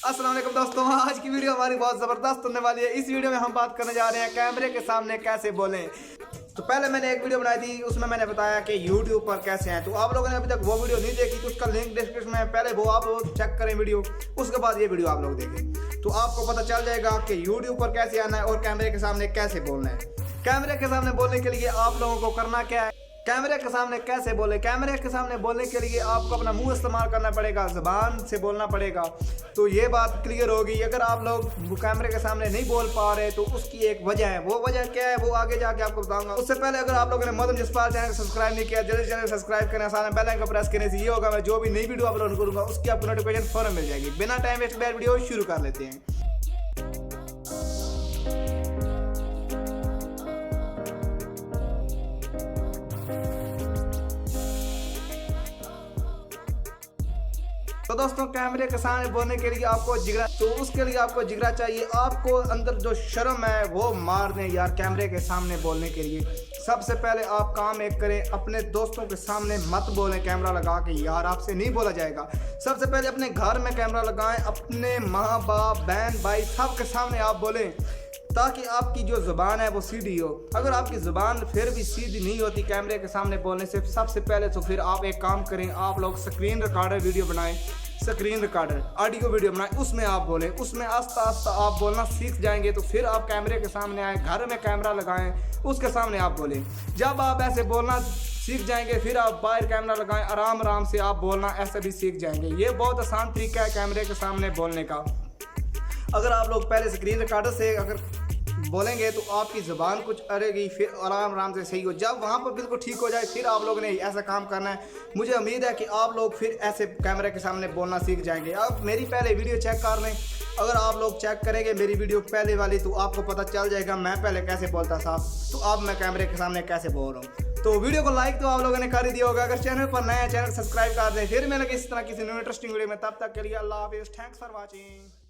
अस्सलाम वालेकुम दोस्तों, आज की वीडियो हमारी बहुत ज़बरदस्त होने वाली है। इस वीडियो में हम बात करने जा रहे हैं कैमरे के सामने कैसे बोलें। तो पहले मैंने एक वीडियो बनाई थी, उसमें मैंने बताया कि YouTube पर कैसे हैं। तो आप लोगों ने अभी तक वो वीडियो नहीं देखी तो उसका लिंक डिस्क्रिप्शन में है, पहले वो आप लोग चेक करें वीडियो, उसके बाद ये वीडियो आप लोग देखें तो आपको पता चल जाएगा कि YouTube पर कैसे आना है और कैमरे के सामने कैसे बोलना है। कैमरे के सामने बोलने के लिए आप लोगों को करना क्या है, कैमरे के सामने कैसे बोले। कैमरे के सामने बोलने के लिए आपको अपना मुंह इस्तेमाल करना पड़ेगा, ज़बान से बोलना पड़ेगा। तो ये बात क्लियर होगी। अगर आप लोग कैमरे के सामने नहीं बोल पा रहे तो उसकी एक वजह है, वो वजह क्या है वो आगे जाके आपको बताऊंगा। उससे पहले अगर आप लोगों ने मदन जसपाल चैनल को सब्सक्राइब नहीं किया, जल्दी चैनल सब्सक्राइब करें, साथ में बेल आइकन को प्रेस करने से ये होगा मैं जो भी नई वीडियो अपलोड करूंगा उसकी आपको नोटिफिकेशन फौरन मिल जाएगी। बिना टाइम वेस्ट किए वीडियो शुरू कर लेते हैं। तो दोस्तों, कैमरे के सामने बोलने के लिए आपको जिगरा, तो उसके लिए आपको जिगरा चाहिए। आपको अंदर जो शर्म है वो मार दें यार कैमरे के सामने बोलने के लिए। सबसे पहले आप काम एक करें, अपने दोस्तों के सामने मत बोलें कैमरा लगा के, यार आपसे नहीं बोला जाएगा। सबसे पहले अपने घर में कैमरा लगाएं, अपने माँ बाप बहन भाई सब के सामने आप बोलें ताकि आपकी जो ज़ुबान है वो सीधी हो। अगर आपकी ज़ुबान फिर भी सीधी नहीं होती कैमरे के सामने बोलने से, सबसे पहले तो फिर आप एक काम करें, आप लोग स्क्रीन रिकॉर्डर वीडियो बनाएं, स्क्रीन रिकॉर्डर ऑडियो वीडियो बनाएं, उसमें आप बोलें। उसमें आस्ता आस्ता आप बोलना सीख जाएंगे तो फिर आप कैमरे के सामने आएँ, घर में कैमरा लगाएं, उसके सामने आप बोलें। जब आप ऐसे बोलना सीख जाएंगे फिर आप बाहर कैमरा लगाएं, आराम आराम से आप बोलना ऐसे भी सीख जाएंगे। ये बहुत आसान तरीका है कैमरे के सामने बोलने का। अगर आप लोग पहले स्क्रीन रिकॉर्डर से अगर बोलेंगे तो आपकी ज़ुबान कुछ अड़ेगी, फिर आराम आराम से सही हो। जब वहाँ पर बिल्कुल ठीक हो जाए फिर आप लोगों ने ऐसा काम करना है। मुझे उम्मीद है कि आप लोग फिर ऐसे कैमरे के सामने बोलना सीख जाएंगे। अब मेरी पहले वीडियो चेक कर लें, अगर आप लोग चेक करेंगे मेरी वीडियो पहले वाली तो आपको पता चल जाएगा मैं पहले कैसे बोलता था, तो अब मैं कैमरे के सामने कैसे बोल रहा हूँ। तो वीडियो को लाइक तो आप लोगों ने कर ही दिया होगा। अगर चैनल पर नया चैनल सब्सक्राइब कर दें। फिर मिलेंगे इस तरह किसी न्यू इंटरेस्टिंग वीडियो में, तब तक के लिए अल्लाह हाफिज़। Thanks for watching.